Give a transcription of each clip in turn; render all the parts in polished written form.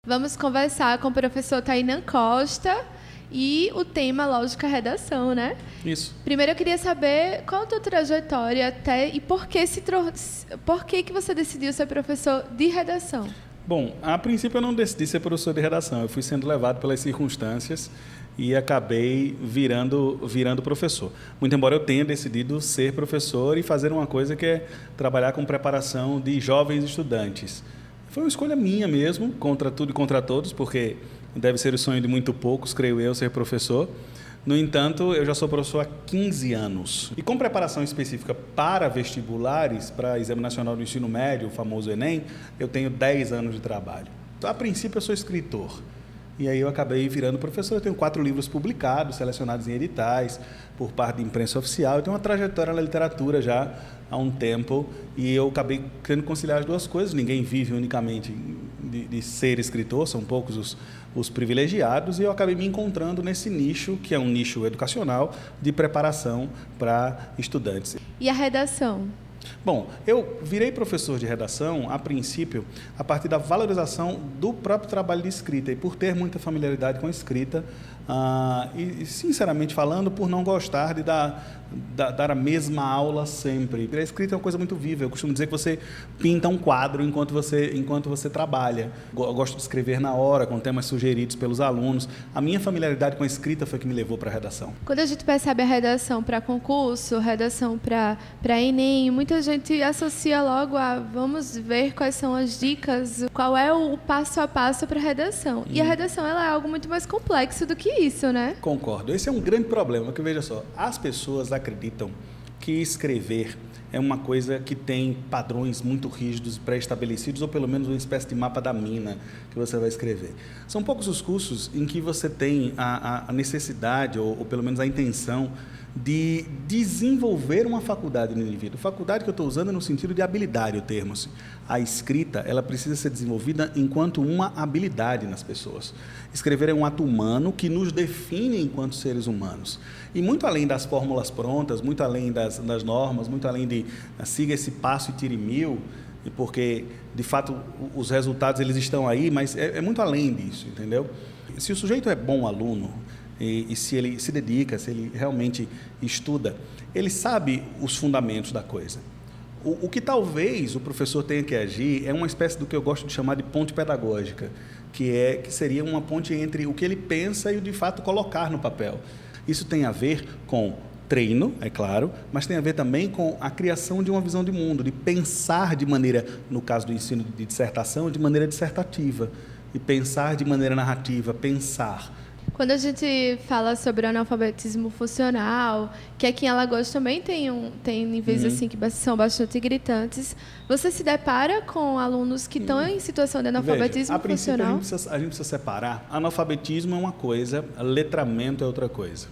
Vamos conversar com o professor Tainan Costa e o tema, lógico, é redação, né? Isso. Primeiro eu queria saber qual a tua trajetória até e por que que você decidiu ser professor de redação? Bom, a princípio eu não decidi ser professor de redação, eu fui sendo levado pelas circunstâncias e acabei virando professor. Muito embora eu tenha decidido ser professor e fazer uma coisa que é trabalhar com preparação de jovens estudantes. Foi uma escolha minha mesmo, contra tudo e contra todos, porque deve ser o sonho de muito poucos, creio eu, ser professor. No entanto, eu já sou professor há 15 anos. E com preparação específica para vestibulares, para Exame Nacional do Ensino Médio, o famoso Enem, eu tenho 10 anos de trabalho. A princípio, eu sou escritor. E aí eu acabei virando professor. Eu tenho 4 livros publicados, selecionados em editais, por parte da imprensa oficial. Eu tenho uma trajetória na literatura já há um tempo e eu acabei querendo conciliar as duas coisas. Ninguém vive unicamente de ser escritor, são poucos os privilegiados, e eu acabei me encontrando nesse nicho, que é um nicho educacional, de preparação para estudantes. E a redação? Bom, eu virei professor de redação, a princípio, a partir da valorização do próprio trabalho de escrita, e por ter muita familiaridade com a escrita, e, sinceramente falando, por não gostar de dar a mesma aula sempre. A escrita é uma coisa muito viva. Eu costumo dizer que você pinta um quadro enquanto você trabalha. Eu gosto de escrever na hora, com temas sugeridos pelos alunos. A minha familiaridade com a escrita foi que me levou para a redação. Quando a gente percebe a redação para concurso, redação para Enem, muita gente associa logo a vamos ver quais são as dicas, qual é o passo a passo para a redação. E a redação ela é algo muito mais complexo do que isso, né? Concordo. Esse é um grande problema, porque veja só, as pessoas acreditam que escrever é uma coisa que tem padrões muito rígidos, pré-estabelecidos, ou pelo menos uma espécie de mapa da mina que você vai escrever. São poucos os cursos em que você tem a necessidade, ou pelo menos a intenção, de desenvolver uma faculdade no indivíduo. Faculdade que eu estou usando é no sentido de habilidade, o termo. Assim. A escrita, ela precisa ser desenvolvida enquanto uma habilidade nas pessoas. Escrever é um ato humano que nos define enquanto seres humanos. E muito além das fórmulas prontas, muito além das normas, muito além de siga esse passo e tire 1000, porque, de fato, os resultados eles estão aí, mas é muito além disso, entendeu? Se o sujeito é bom aluno, e se ele se dedica, se ele realmente estuda, ele sabe os fundamentos da coisa. O que talvez o professor tenha que agir é uma espécie do que eu gosto de chamar de ponte pedagógica, que seria uma ponte entre o que ele pensa e o de fato colocar no papel. Isso tem a ver com treino, é claro, mas tem a ver também com a criação de uma visão de mundo, de pensar de maneira, no caso do ensino de dissertação, de maneira dissertativa, e pensar de maneira narrativa, pensar. Quando a gente fala sobre o analfabetismo funcional, que aqui em Alagoas também tem níveis assim que são bastante gritantes, você se depara com alunos que estão em situação de analfabetismo Veja, a princípio funcional? a gente precisa separar. Analfabetismo é uma coisa, letramento é outra coisa.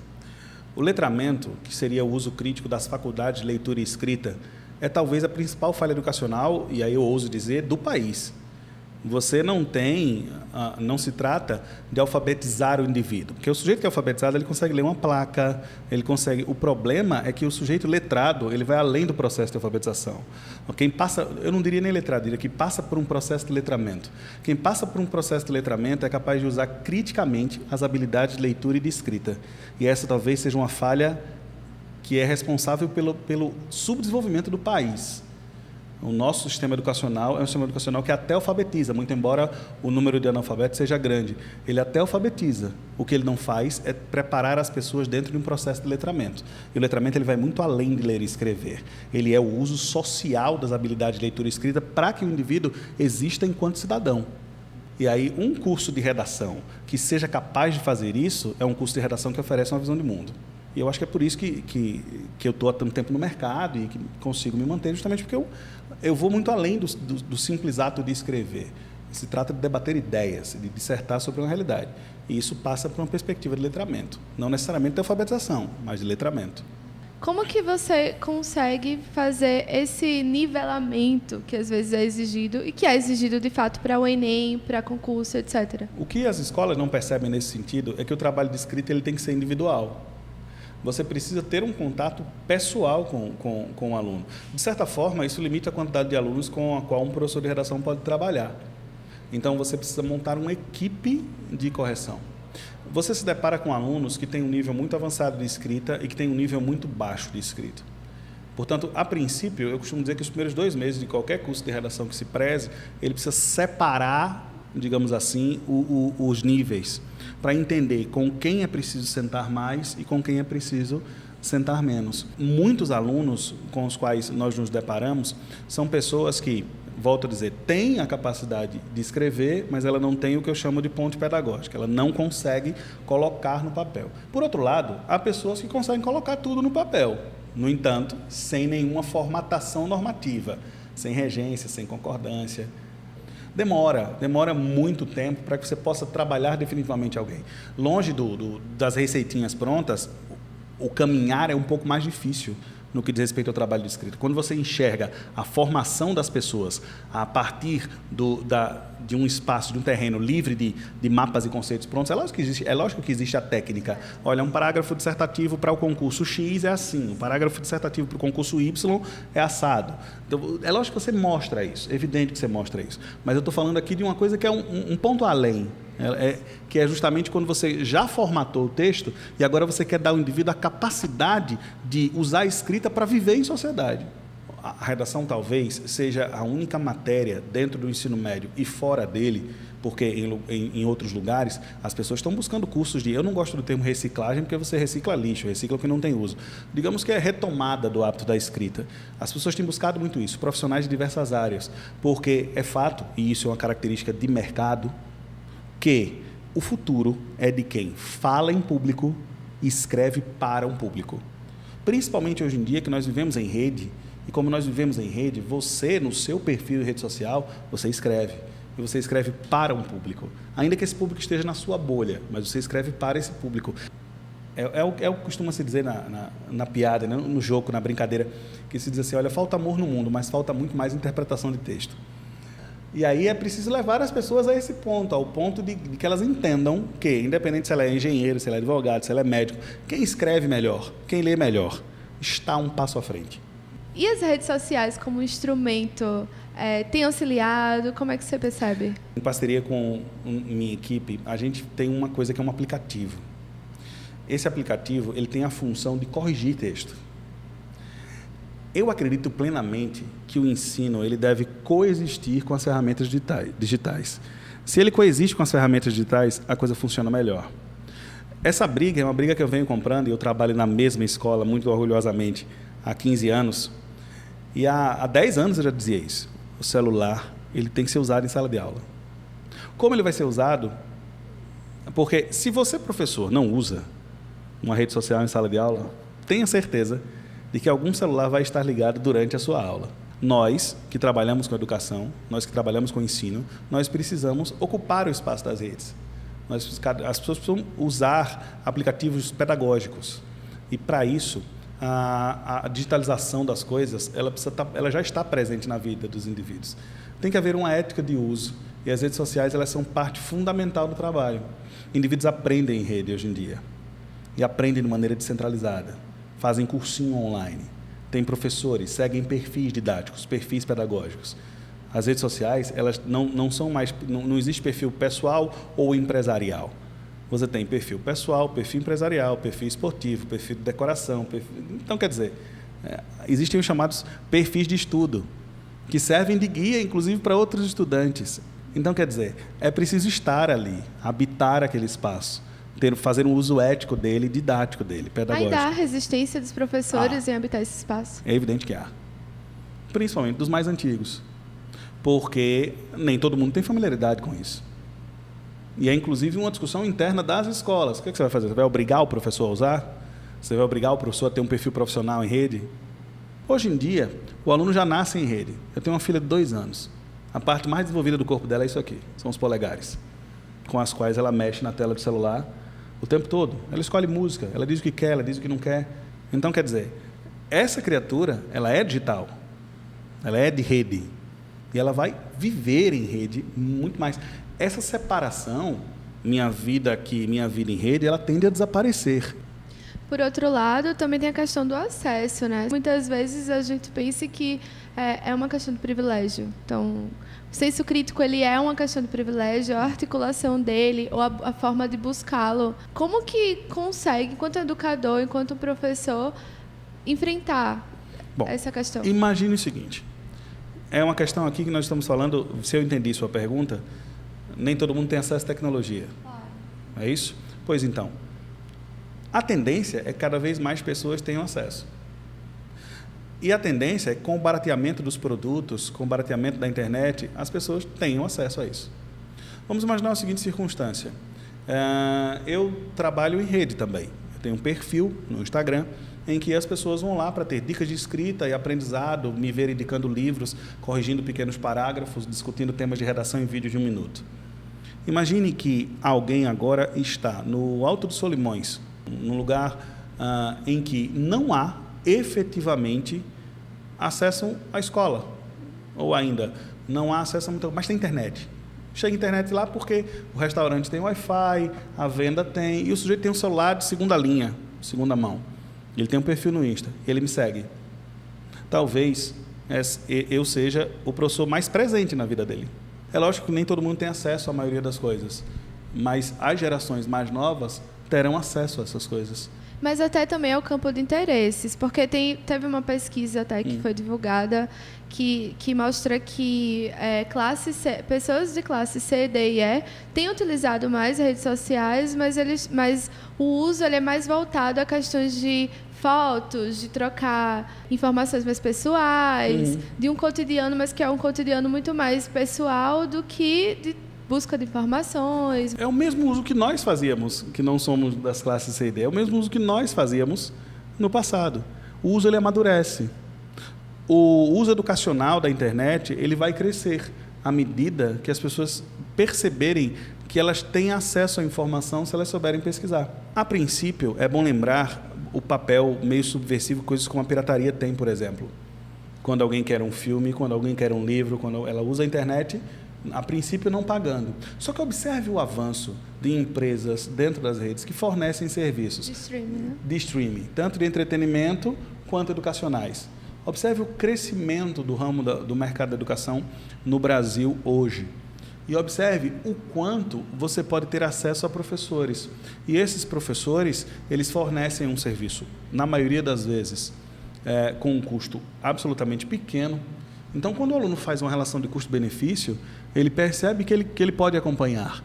O letramento, que seria o uso crítico das faculdades de leitura e escrita, é talvez a principal falha educacional, e aí eu ouso dizer, do país. Você não se trata de alfabetizar o indivíduo, porque o sujeito que é alfabetizado, ele consegue ler uma placa, ele consegue. O problema é que o sujeito letrado, ele vai além do processo de alfabetização. Quem passa, eu não diria nem letrado, diria que passa por um processo de letramento. Quem passa por um processo de letramento é capaz de usar criticamente as habilidades de leitura e de escrita. E essa talvez seja uma falha que é responsável pelo subdesenvolvimento do país. O nosso sistema educacional é um sistema educacional que até alfabetiza, muito embora o número de analfabetos seja grande. Ele até alfabetiza. O que ele não faz é preparar as pessoas dentro de um processo de letramento. E o letramento ele vai muito além de ler e escrever. Ele é o uso social das habilidades de leitura e escrita para que o indivíduo exista enquanto cidadão. E aí, um curso de redação que seja capaz de fazer isso é um curso de redação que oferece uma visão de mundo. E eu acho que é por isso que eu estou há tanto tempo no mercado e que consigo me manter, justamente porque eu vou muito além do simples ato de escrever. Se trata de debater ideias, de dissertar sobre uma realidade. E isso passa por uma perspectiva de letramento. Não necessariamente de alfabetização, mas de letramento. Como que você consegue fazer esse nivelamento que às vezes é exigido e que é exigido de fato para o Enem, para concurso, etc.? O que as escolas não percebem nesse sentido é que o trabalho de escrita ele tem que ser individual. Você precisa ter um contato pessoal com o aluno. De certa forma, isso limita a quantidade de alunos com a qual um professor de redação pode trabalhar. Então, você precisa montar uma equipe de correção. Você se depara com alunos que têm um nível muito avançado de escrita e que têm um nível muito baixo de escrita. Portanto, a princípio, eu costumo dizer que os primeiros 2 meses de qualquer curso de redação que se preze, ele precisa separar, digamos assim, os níveis, para entender com quem é preciso sentar mais e com quem é preciso sentar menos. Muitos alunos com os quais nós nos deparamos são pessoas que, volto a dizer, têm a capacidade de escrever, mas ela não tem o que eu chamo de ponte pedagógica, ela não consegue colocar no papel. Por outro lado, há pessoas que conseguem colocar tudo no papel, no entanto, sem nenhuma formatação normativa, sem regência, sem concordância. Demora muito tempo para que você possa trabalhar definitivamente alguém. Longe das receitinhas prontas, o caminhar é um pouco mais difícil no que diz respeito ao trabalho de escrita. Quando você enxerga a formação das pessoas a partir de um espaço, de um terreno livre de mapas e conceitos prontos, é lógico que existe a técnica. Olha, um parágrafo dissertativo para o concurso X é assim, um parágrafo dissertativo para o concurso Y é assado. Então, é lógico que você mostra isso, é evidente que você mostra isso. Mas eu estou falando aqui de uma coisa que é um ponto além. Que é justamente quando você já formatou o texto e agora você quer dar ao indivíduo a capacidade de usar a escrita para viver em sociedade. A redação talvez seja a única matéria dentro do ensino médio e fora dele, porque em outros lugares as pessoas estão buscando cursos de... Eu não gosto do termo reciclagem, porque você recicla lixo, recicla o que não tem uso. Digamos que é retomada do hábito da escrita. As pessoas têm buscado muito isso, profissionais de diversas áreas, porque é fato, e isso é uma característica de mercado, que o futuro é de quem fala em público e escreve para um público. Principalmente hoje em dia que nós vivemos em rede, e como nós vivemos em rede, você, no seu perfil de rede social, você escreve. E você escreve para um público. Ainda que esse público esteja na sua bolha, mas você escreve para esse público. É o que costuma se dizer na piada, né? No jogo, na brincadeira, que se diz assim, olha, falta amor no mundo, mas falta muito mais interpretação de texto. E aí é preciso levar as pessoas a esse ponto, ao ponto de que elas entendam que, independente se ela é engenheiro, se ela é advogado, se ela é médico, quem escreve melhor, quem lê melhor, está um passo à frente. E as redes sociais como instrumento tem auxiliado? Como é que você percebe? Em parceria com minha equipe, a gente tem uma coisa que é um aplicativo. Esse aplicativo ele tem a função de corrigir texto. Eu acredito plenamente que o ensino ele deve coexistir com as ferramentas digitais. Se ele coexiste com as ferramentas digitais, a coisa funciona melhor. Essa briga é uma briga que eu venho comprando, e eu trabalho na mesma escola, muito orgulhosamente, há 15 anos. E há 10 anos eu já dizia isso. O celular ele tem que ser usado em sala de aula. Como ele vai ser usado? Porque se você, professor, não usa uma rede social em sala de aula, tenha certeza de que algum celular vai estar ligado durante a sua aula. Nós, que trabalhamos com educação, nós que trabalhamos com ensino, nós precisamos ocupar o espaço das redes. As pessoas precisam usar aplicativos pedagógicos. E, para isso, a digitalização das coisas, ela já está presente na vida dos indivíduos. Tem que haver uma ética de uso, e as redes sociais elas são parte fundamental do trabalho. Indivíduos aprendem em rede hoje em dia, e aprendem de maneira descentralizada. Fazem cursinho online, tem professores, seguem perfis didáticos, perfis pedagógicos. As redes sociais, elas não são mais, não existe perfil pessoal ou empresarial. Você tem perfil pessoal, perfil empresarial, perfil esportivo, perfil de decoração. Então, quer dizer, existem os chamados perfis de estudo, que servem de guia, inclusive, para outros estudantes. Então, quer dizer, é preciso estar ali, habitar aquele espaço, fazer um uso ético dele, didático dele, pedagógico. Ainda há resistência dos professores em habitar esse espaço? É evidente que há. Principalmente dos mais antigos. Porque nem todo mundo tem familiaridade com isso. E é, inclusive, uma discussão interna das escolas. O que você vai fazer? Você vai obrigar o professor a usar? Você vai obrigar o professor a ter um perfil profissional em rede? Hoje em dia, o aluno já nasce em rede. Eu tenho uma filha de 2 anos. A parte mais desenvolvida do corpo dela é isso aqui. São os polegares, com as quais ela mexe na tela do celular o tempo todo. Ela escolhe música, ela diz o que quer, ela diz o que não quer. Então, quer dizer, essa criatura, ela é digital, ela é de rede, e ela vai viver em rede muito mais. Essa separação, minha vida aqui, minha vida em rede, ela tende a desaparecer. Por outro lado, também tem a questão do acesso, né? Muitas vezes a gente pensa que é uma questão de privilégio. Então, o senso crítico ele é uma questão de privilégio, a articulação dele ou a forma de buscá-lo. Como que consegue, enquanto educador, enquanto professor, enfrentar essa questão? Imagine o seguinte, é uma questão aqui que nós estamos falando, se eu entendi sua pergunta, nem todo mundo tem acesso à tecnologia. Claro. É isso? Pois então, a tendência é que cada vez mais pessoas tenham acesso. E a tendência é que, com o barateamento dos produtos, com o barateamento da internet, as pessoas tenham acesso a isso. Vamos imaginar a seguinte circunstância. Eu trabalho em rede também. Eu tenho um perfil no Instagram em que as pessoas vão lá para ter dicas de escrita e aprendizado, me ver indicando livros, corrigindo pequenos parágrafos, discutindo temas de redação em vídeo de 1 minuto. Imagine que alguém agora está no Alto dos Solimões, num lugar em que não há efetivamente acesso à escola, ou ainda não há acesso a muita, mas tem internet. Chega a internet lá porque o restaurante tem Wi-Fi, a venda tem, e o sujeito tem um celular de segunda linha, segunda mão. Ele tem um perfil no Insta, ele me segue. Talvez eu seja o professor mais presente na vida dele. É lógico que nem todo mundo tem acesso à maioria das coisas, mas as gerações mais novas terão acesso a essas coisas. Mas até também é o campo de interesses, porque teve uma pesquisa até que foi divulgada que mostra que pessoas de classe C, D e E têm utilizado mais redes sociais, mas o uso ele é mais voltado a questões de fotos, de trocar informações mais pessoais, de um cotidiano, mas que é um cotidiano muito mais pessoal do que de busca de informações. É o mesmo uso que nós fazíamos, que não somos das classes C e D, é o mesmo uso que nós fazíamos no passado. O uso ele amadurece. O uso educacional da internet ele vai crescer à medida que as pessoas perceberem que elas têm acesso à informação se elas souberem pesquisar. A princípio, é bom lembrar o papel meio subversivo que coisas como a pirataria tem, por exemplo. Quando alguém quer um filme, quando alguém quer um livro, quando ela usa a internet, a princípio não pagando. Só que observe o avanço de empresas dentro das redes que fornecem serviços de streaming, tanto de entretenimento quanto educacionais. Observe o crescimento do ramo do mercado da educação no Brasil hoje. E observe o quanto você pode ter acesso a professores. E esses professores, eles fornecem um serviço, na maioria das vezes, com um custo absolutamente pequeno. Então, quando o aluno faz uma relação de custo-benefício, ele percebe que ele pode acompanhar.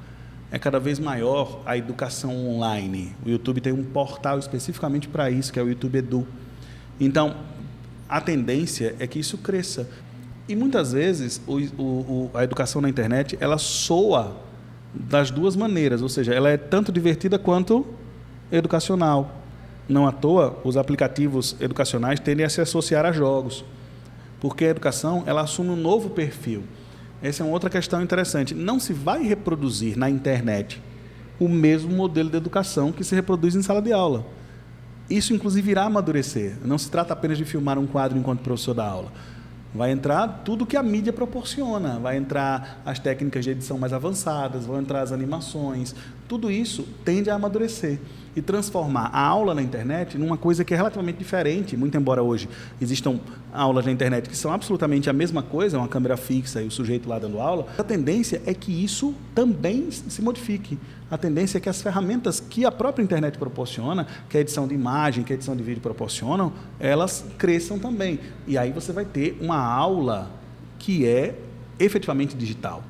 É cada vez maior a educação online. O YouTube tem um portal especificamente para isso, que é o YouTube Edu. Então, a tendência é que isso cresça. E muitas vezes a educação na internet ela soa das duas maneiras, ou seja, ela é tanto divertida quanto educacional. Não à toa, os aplicativos educacionais tendem a se associar a jogos, porque a educação ela assume um novo perfil. Essa é uma outra questão interessante. Não se vai reproduzir na internet o mesmo modelo de educação que se reproduz em sala de aula. Isso, inclusive, irá amadurecer. Não se trata apenas de filmar um quadro enquanto professor dá aula. Vai entrar tudo que a mídia proporciona, vai entrar as técnicas de edição mais avançadas, vão entrar as animações, tudo isso tende a amadurecer e transformar a aula na internet numa coisa que é relativamente diferente, muito embora hoje existam aulas na internet que são absolutamente a mesma coisa, uma câmera fixa e o sujeito lá dando aula, a tendência é que isso também se modifique. A tendência é que as ferramentas que a própria internet proporciona, que a edição de imagem, que a edição de vídeo proporcionam, elas cresçam também. E aí você vai ter uma aula que é efetivamente digital.